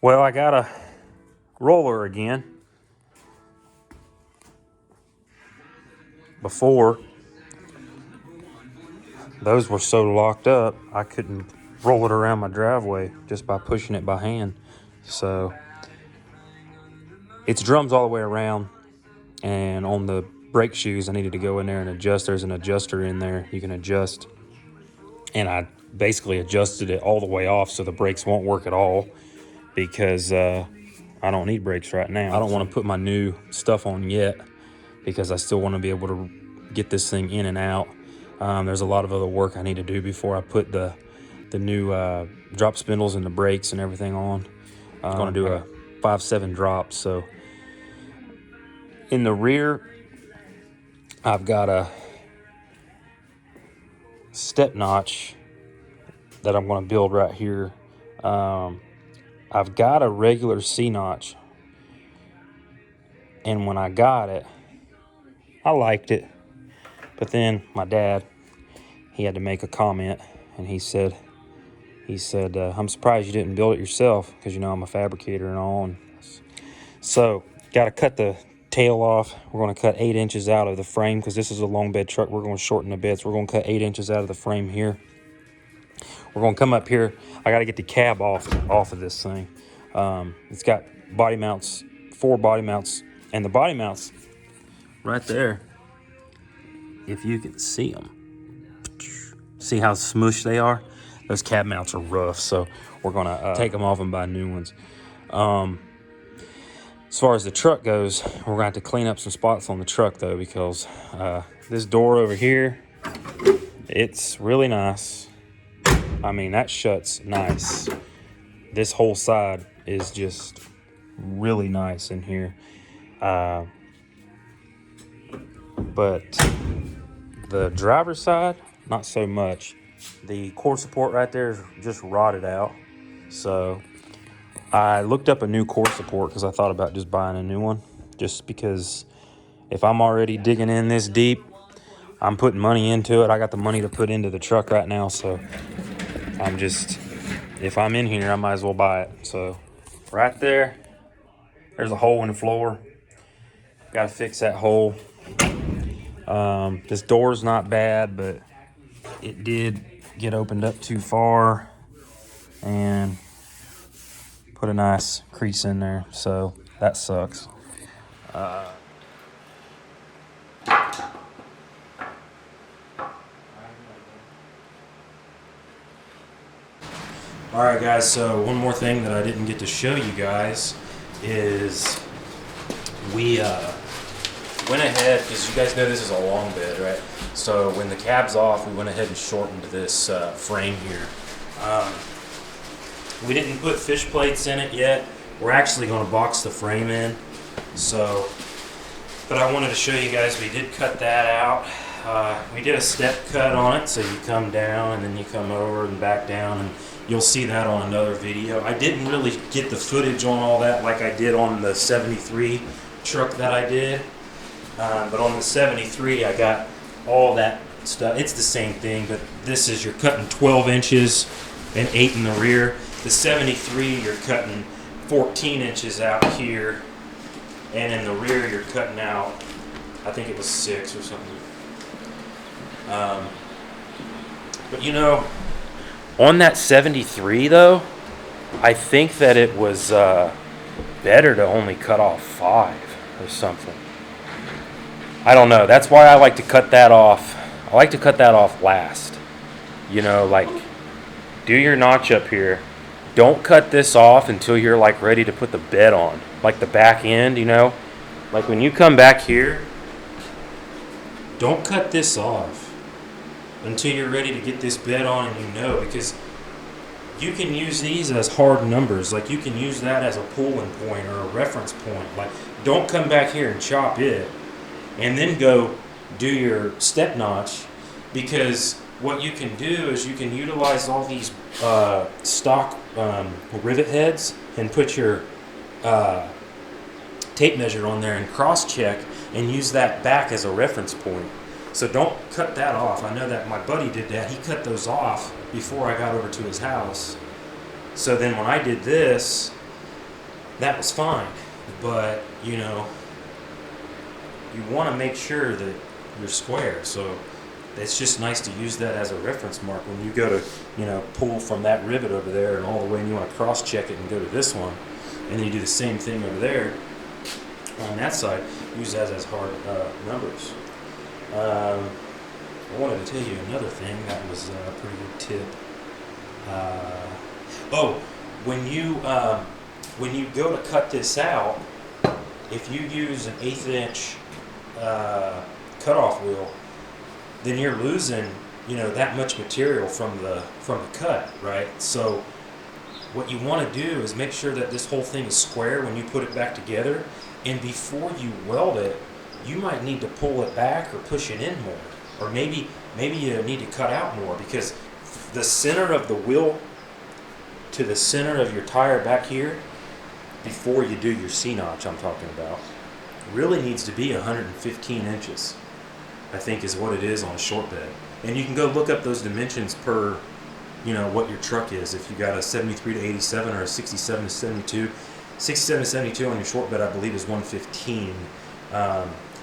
Well, I got a roller again. Before, those were so locked up, I couldn't roll it around my driveway just by pushing it by hand. So it's drums all the way around, and on the brake shoes, I needed to go in there and adjust. There's an adjuster in there you can adjust, and I basically adjusted it all the way off so the brakes won't work at all because I don't need brakes right now. I don't want to put my new stuff on yet because I still want to be able to get this thing in and out. There's a lot of other work I need to do before I put the new drop spindles and the brakes and everything on. I'm going to do a 5/7 drop. So in the rear, I've got a step notch that I'm going to build right here. I've got a regular C notch, and when I got it, I liked it. But then my dad, he had to make a comment, and he said, I'm surprised you didn't build it yourself because, you know, I'm a fabricator and all. And so got to cut the tail off. We're going to cut 8 inches out of the frame because this is a long bed truck. We're going to shorten the bed, so we're going to cut 8 inches out of the frame here. We're going to come up here. I got to get the cab off of this thing. It's got body mounts, 4 body mounts, and the body mounts right there, if you can see them. See how smushed they are? Those cab mounts are rough, so we're going to take them off and buy new ones. As far as the truck goes, we're going to have to clean up some spots on the truck, though, because this door over here, it's really nice. I mean, that shuts nice. This whole side is just really nice in here. But the driver's side, not so much. The core support right there is just rotted out. So I looked up a new core support because I thought about just buying a new one. Just because if I'm already digging in this deep, I'm putting money into it. I got the money to put into the truck right now. So if I'm in here, I might as well buy it. So right there, there's a hole in the floor. Got to fix that hole. This door's not bad, but it did get opened up too far and put a nice crease in there, so that sucks. Alright guys, so one more thing that I didn't get to show you guys is we went ahead, because you guys know this is a long bed, right? So when the cab's off, we went ahead and shortened this frame here. We didn't put fish plates in it yet. We're actually going to box the frame in. But I wanted to show you guys, we did cut that out. We did a step cut on it, so you come down and then you come over and back down, and you'll see that on another video. I didn't really get the footage on all that like I did on the 73 truck that I did. But on the 73, I got all that stuff. It's the same thing, but this is, you're cutting 12 inches and 8 in the rear. The 73, you're cutting 14 inches out here, and in the rear, you're cutting out, I think it was 6 or something. But you know, on that 73 though, I think that it was better to only cut off 5 or something. I don't know. That's why I like to cut that off. I like to cut that off last. You know, like, do your notch up here. Don't cut this off until you're like ready to put the bed on. Like the back end, you know. Like when you come back here, don't cut this off until you're ready to get this bed on, and you know, because you can use these as hard numbers. Like you can use that as a pulling point or a reference point. Like, don't come back here and chop it and then go do your step notch, because what you can do is you can utilize all these stock rivet heads and put your tape measure on there and cross-check and use that back as a reference point. So don't cut that off. I know that my buddy did that. He cut those off before I got over to his house. So then when I did this, that was fine. But, you know, you want to make sure that you're square. So it's just nice to use that as a reference mark when you go to, you know, pull from that rivet over there and all the way, and you want to cross check it and go to this one, and then you do the same thing over there on that side. Use that as hard numbers. I wanted to tell you another thing that was a pretty good tip. When you go to cut this out, if you use an 1/8 inch cutoff wheel, then you're losing, you know, that much material from the cut, right? So what you want to do is make sure that this whole thing is square when you put it back together, and before you weld it, you might need to pull it back or push it in more, or maybe you need to cut out more, because the center of the wheel to the center of your tire back here, before you do your C-notch I'm talking about, really needs to be 115 inches, I think is what it is on a short bed. And you can go look up those dimensions per, you know, what your truck is. If you got a 73 to 87 or a 67 to 72, 67 to 72 on your short bed, I believe, is 115.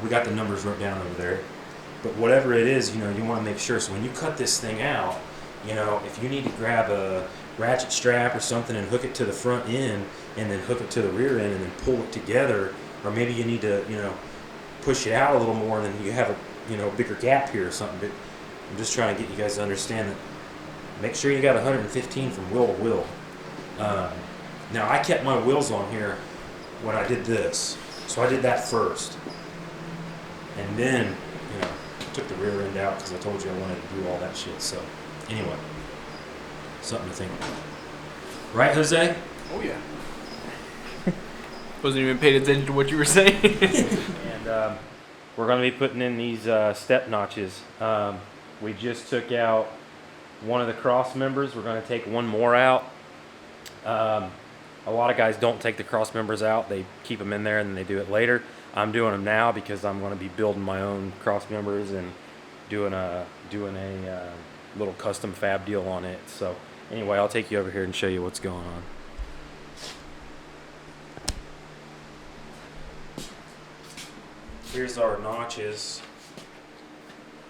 We got the numbers wrote down over there. But whatever it is, you know, you want to make sure. So when you cut this thing out, you know, if you need to grab a ratchet strap or something and hook it to the front end and then hook it to the rear end and then pull it together, or maybe you need to, you know, push it out a little more and then you have a, you know, bigger gap here or something. But I'm just trying to get you guys to understand that. Make sure you got 115 from wheel to wheel. Now I kept my wheels on here when I did this, so I did that first, and then, you know, took the rear end out because I told you I wanted to do all that shit. So anyway, something to think about, right, Jose? Oh yeah. Wasn't even paying attention to what you were saying. And we're going to be putting in these step notches. We just took out one of the cross members. We're going to take one more out. A lot of guys don't take the cross members out. They keep them in there and then they do it later. I'm doing them now because I'm going to be building my own cross members and doing a little custom fab deal on it. So anyway, I'll take you over here and show you what's going on. Here's our notches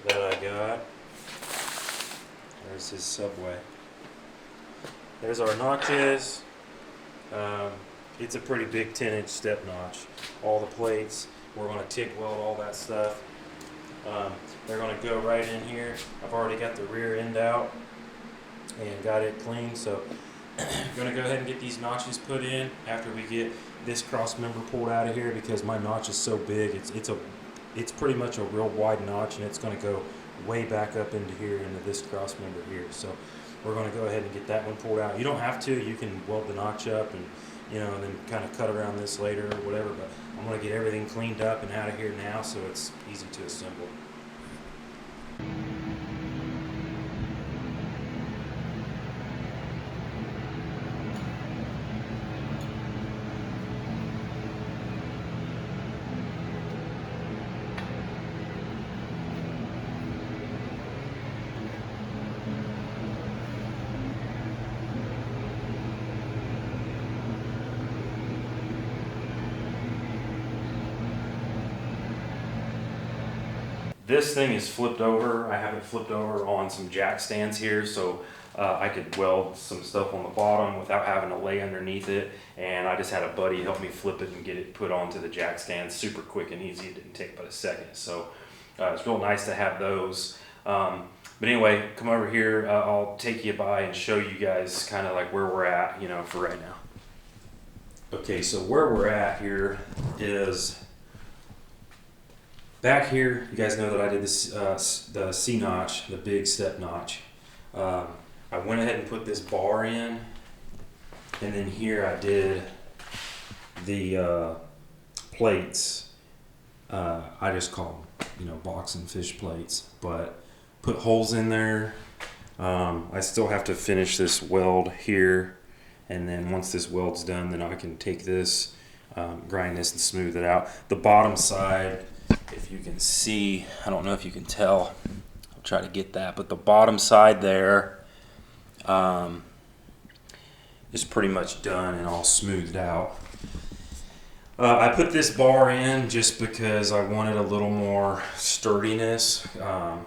that I got. There's his Subway. There's our notches. It's a pretty big 10-inch step notch. All the plates, we're going to TIG weld all that stuff. They're going to go right in here. I've already got the rear end out and got it clean, so I'm going to go ahead and get these notches put in after we get this cross member pulled out of here, because my notch is so big. It's pretty much a real wide notch, and it's going to go way back up into here, into this cross member here. So we're going to go ahead and get that one pulled out. You don't have to. You can weld the notch up and, you know, and then kind of cut around this later or whatever. But I'm going to get everything cleaned up and out of here now, so it's easy to assemble. This thing is flipped over. I have it flipped over on some jack stands here, so I could weld some stuff on the bottom without having to lay underneath it. And I just had a buddy help me flip it and get it put onto the jack stand super quick and easy. It didn't take but a second. So it's real nice to have those. But anyway, come over here. I'll take you by and show you guys kind of like where we're at, you know, for right now. Okay, so where we're at here is back here. You guys know that I did this the C notch, the big step notch. I went ahead and put this bar in, and then here I did the plates. I just call them, you know, box and fish plates, but put holes in there. I still have to finish this weld here, and then once this weld's done, then I can take this, grind this and smooth it out. The bottom side, if you can see, I don't know if you can tell, I'll try to get that, but the bottom side there is pretty much done and all smoothed out. I put this bar in just because I wanted a little more sturdiness,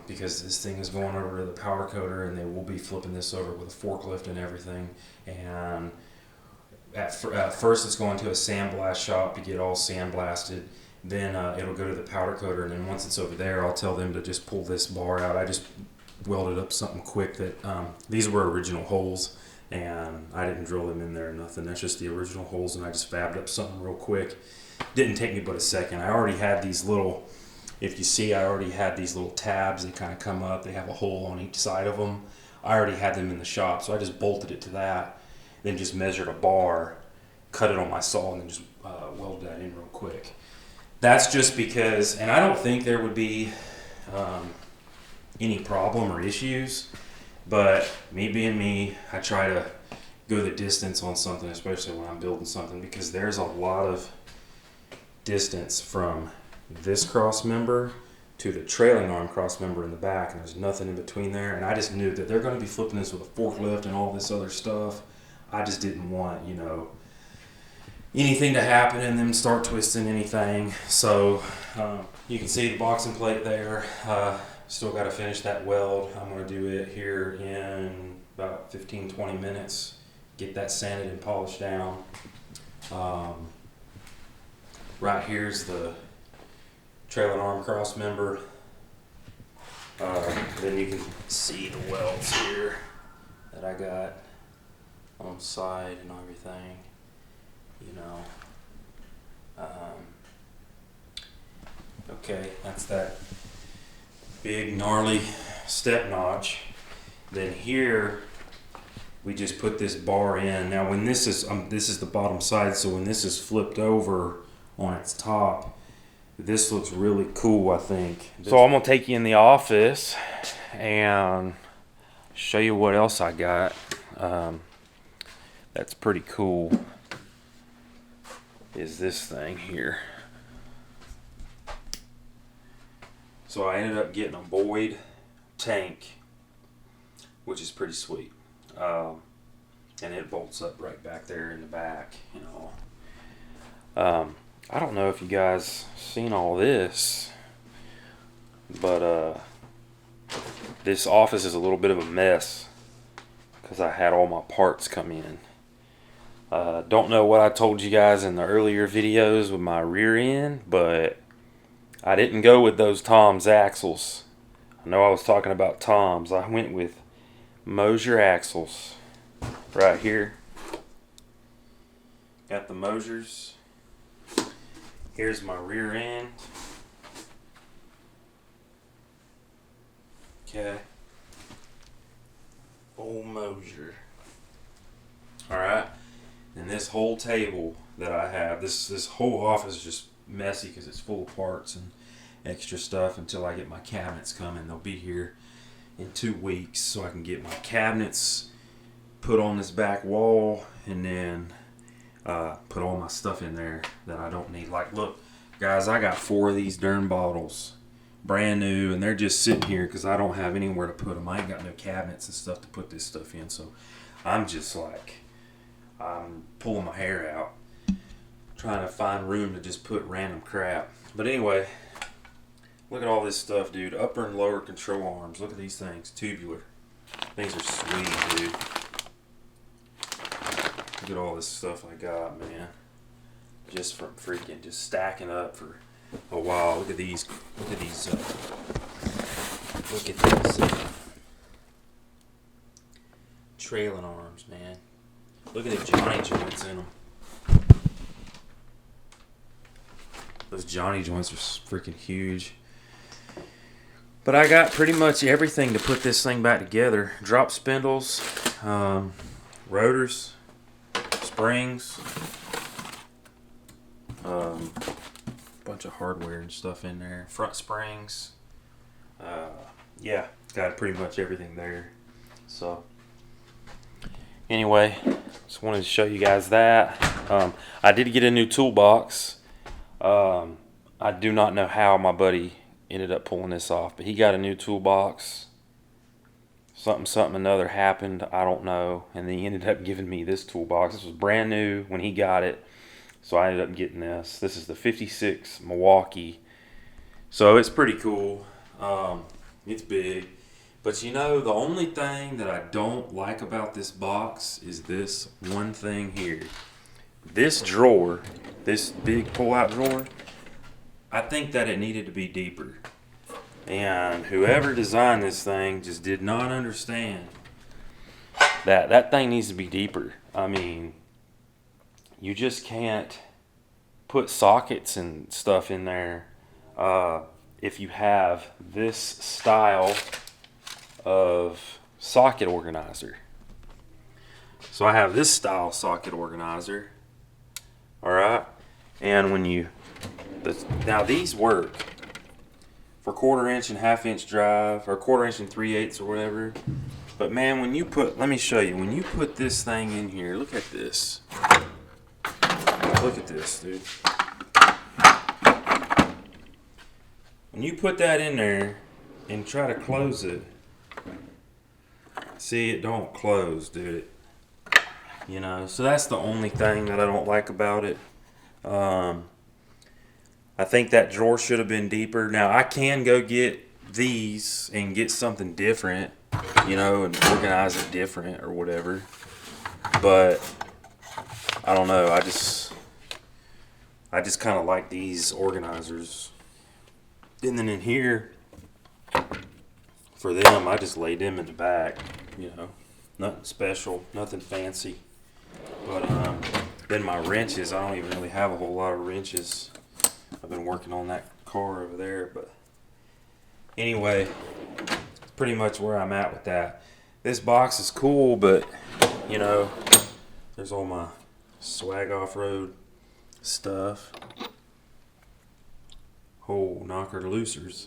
because this thing is going over to the powder coater and they will be flipping this over with a forklift and everything. And at first it's going to a sandblast shop to get all sandblasted. Then it'll go to the powder coater, and then once it's over there, I'll tell them to just pull this bar out. I just welded up something quick that these were original holes, and I didn't drill them in there or nothing. That's just the original holes, and I just fabbed up something real quick. Didn't take me but a second. I already had these little, if you see, I already had these little tabs that kind of come up. They have a hole on each side of them. I already had them in the shop, so I just bolted it to that, then just measured a bar, cut it on my saw, and then just welded that in real quick. That's just because, and I don't think there would be any problem or issues, but me being me, I try to go the distance on something, especially when I'm building something, because there's a lot of distance from this cross member to the trailing arm cross member in the back, and there's nothing in between there. And I just knew that they're going to be flipping this with a forklift and all this other stuff. I just didn't want, you know, anything to happen and them start twisting anything. So you can see the boxing plate there. Still got to finish that weld. I'm going to do it here in about 15-20 minutes. Get that sanded and polished down. Right here's the trailing arm cross member. Then you can see the welds here that I got on the side and everything. You know. Okay, that's that big gnarly step notch. Then here we just put this bar in. Now when this is the bottom side, so when this is flipped over on its top, this looks really cool, I think. So I'm gonna take you in the office and show you what else I got. That's pretty cool. Is this thing here. So I ended up getting a Boyd tank, which is pretty sweet. And it bolts up right back there in the back, you know. I don't know if you guys seen all this, but this office is a little bit of a mess because I had all my parts come in. Don't know what I told you guys in the earlier videos with my rear end, but I didn't go with those Tom's axles. I know I was talking about Tom's. I went with Mosier axles right here. Got the Mosiers. Here's my rear end. Okay. Old Mosier. Alright. And this whole table that I have, this whole office is just messy because it's full of parts and extra stuff until I get my cabinets coming. They'll be here in 2 weeks, so I can get my cabinets put on this back wall and then put all my stuff in there that I don't need. Like, look, guys, I got 4 of these darn bottles, brand new, and they're just sitting here because I don't have anywhere to put them. I ain't got no cabinets and stuff to put this stuff in, so I'm just like, I'm pulling my hair out, trying to find room to just put random crap. But anyway, look at all this stuff, dude. Upper and lower control arms. Look at these things. Tubular. Things are sweet, dude. Look at all this stuff I got, man. Just from freaking just stacking up for a while. Look at these. Look at these. Look at these trailing arms, man. Look at the Johnny joints in them. Those Johnny joints are freaking huge. But I got pretty much everything to put this thing back together. Drop spindles, rotors, springs, bunch of hardware and stuff in there. Front springs. Yeah, got pretty much everything there. So anyway, just wanted to show you guys that. I did get a new toolbox. I do not know how my buddy ended up pulling this off, but he got a new toolbox. something another happened. I don't know. And then he ended up giving me this toolbox. This was brand new when he got it. So I ended up getting this. This is the 56 Milwaukee. So it's pretty cool. It's big. But you know, the only thing that I don't like about this box is this one thing here. This drawer, this big pull-out drawer, I think that it needed to be deeper. And whoever designed this thing just did not understand that thing needs to be deeper. I mean, you just can't put sockets and stuff in there if you have this style of socket organizer. So I have this style socket organizer. Alright, and when you, now these work for 1/4 inch and 1/2 inch drive, or 1/4 inch and 3/8 or whatever. But man, when you put, let me show you, when you put this thing in here, look at this. Look at this, dude. When you put that in there and try to close it, see, it don't close, dude. You know, so that's the only thing that I don't like about it. I think that drawer should have been deeper. Now, I can go get these and get something different, you know, and organize it different or whatever. But I don't know. I just kind of like these organizers. And then in here, for them, I just laid them in the back, you know, nothing special, nothing fancy. But then my wrenches, I don't even really have a whole lot of wrenches. I've been working on that car over there, but anyway, pretty much where I'm at with that. This box is cool, but you know, there's all my swag off-road stuff. Oh, knocker loosers,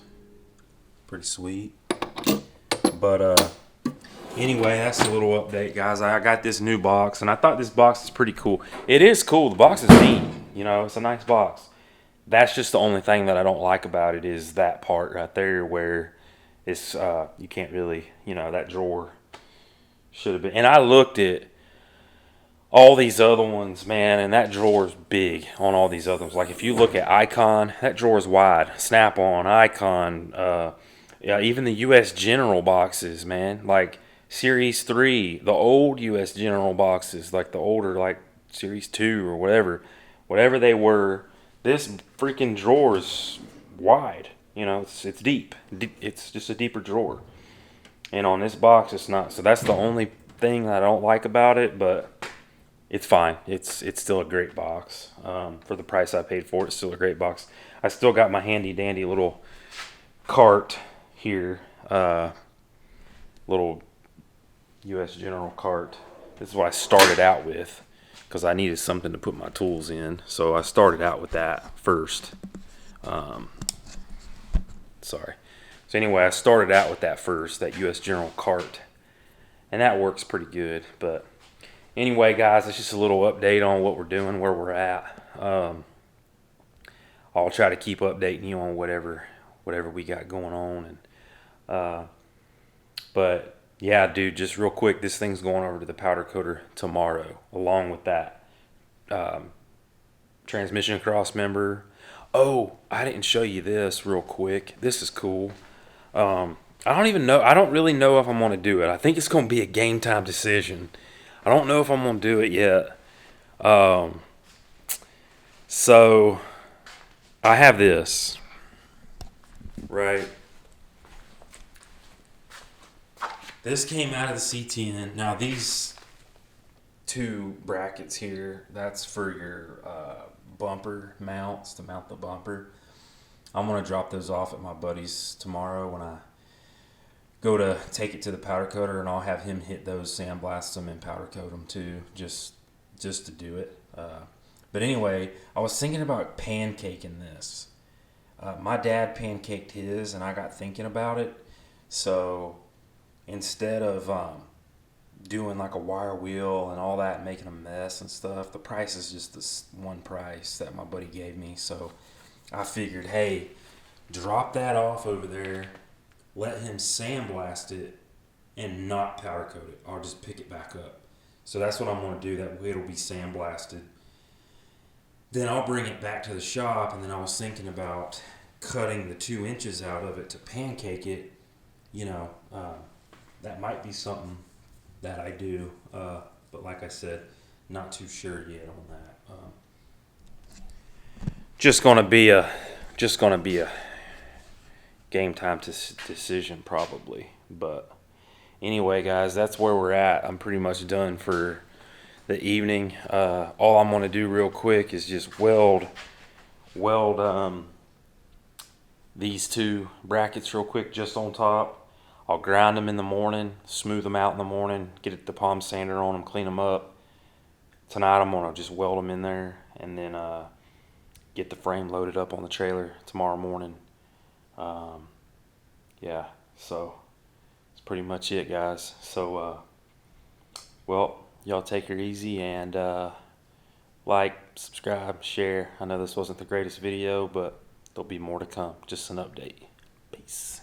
pretty sweet. But anyway, that's a little update, guys. I got this new box, and I thought this box is pretty cool. It is cool. The box is neat. You know, it's a nice box. That's just the only thing that I don't like about it is that part right there where it's you can't really, you know, that drawer should have been. And I looked at all these other ones, man, and that drawer is big on all these other ones. Like if you look at Icon, that drawer is wide. Snap-on, Icon, yeah, even the U.S. General boxes, man. Like Series 3, the old U.S. General boxes, like the older, like Series 2 or whatever they were. This freaking drawer is wide. You know, it's deep. It's just a deeper drawer. And on this box, it's not. So that's the only thing I don't like about it, but it's fine. It's still a great box. For the price I paid for it, it's still a great box. I still got my handy dandy little cart here. Little U.S. General cart. This is what I started out with, because I needed something to put my tools in. So I started out with that first. Sorry. So anyway, I started out with that first, that U.S. General cart. And that works pretty good. But anyway, guys, it's just a little update on what we're doing, where we're at. I'll try to keep updating you on whatever we got going on. And but yeah, dude, just real quick, this thing's going over to the powder coater tomorrow, along with that transmission Crossmember. Oh, I didn't show you this real quick. This is cool. I don't even know. I don't really know if I'm going to do it. I think it's going to be a game time decision. I don't know if I'm going to do it yet. So I have this, right? This came out of the C-10. Now these two brackets here, that's for your bumper mounts, to mount the bumper. I'm going to drop those off at my buddy's tomorrow when I go to take it to the powder coater, and I'll have him hit those, sandblast them, and powder coat them too, just to do it. But anyway, I was thinking about pancaking this. My dad pancaked his, and I got thinking about it. So instead of doing like a wire wheel and all that, making a mess and stuff, the price is just this one price that my buddy gave me. So I figured, hey, drop that off over there, let him sandblast it, and not powder coat it. I'll just pick it back up. So that's what I'm going to do. That way it'll be sandblasted. Then I'll bring it back to the shop, and then I was thinking about cutting the 2 inches out of it to pancake it. You know, that might be something that I do. But like I said, not too sure yet on that. Just gonna be a game time decision probably. But anyway, guys, that's where we're at. I'm pretty much done for the evening. All I'm gonna do real quick is just weld these 2 brackets real quick just on top. I'll grind them in the morning, smooth them out in the morning, get the palm sander on them, clean them up. Tonight I'm gonna just weld them in there, and then get the frame loaded up on the trailer tomorrow morning. Yeah, so that's pretty much it, guys. So, well, y'all take her easy, and like, subscribe, share. I know this wasn't the greatest video, but there'll be more to come. Just an update. Peace.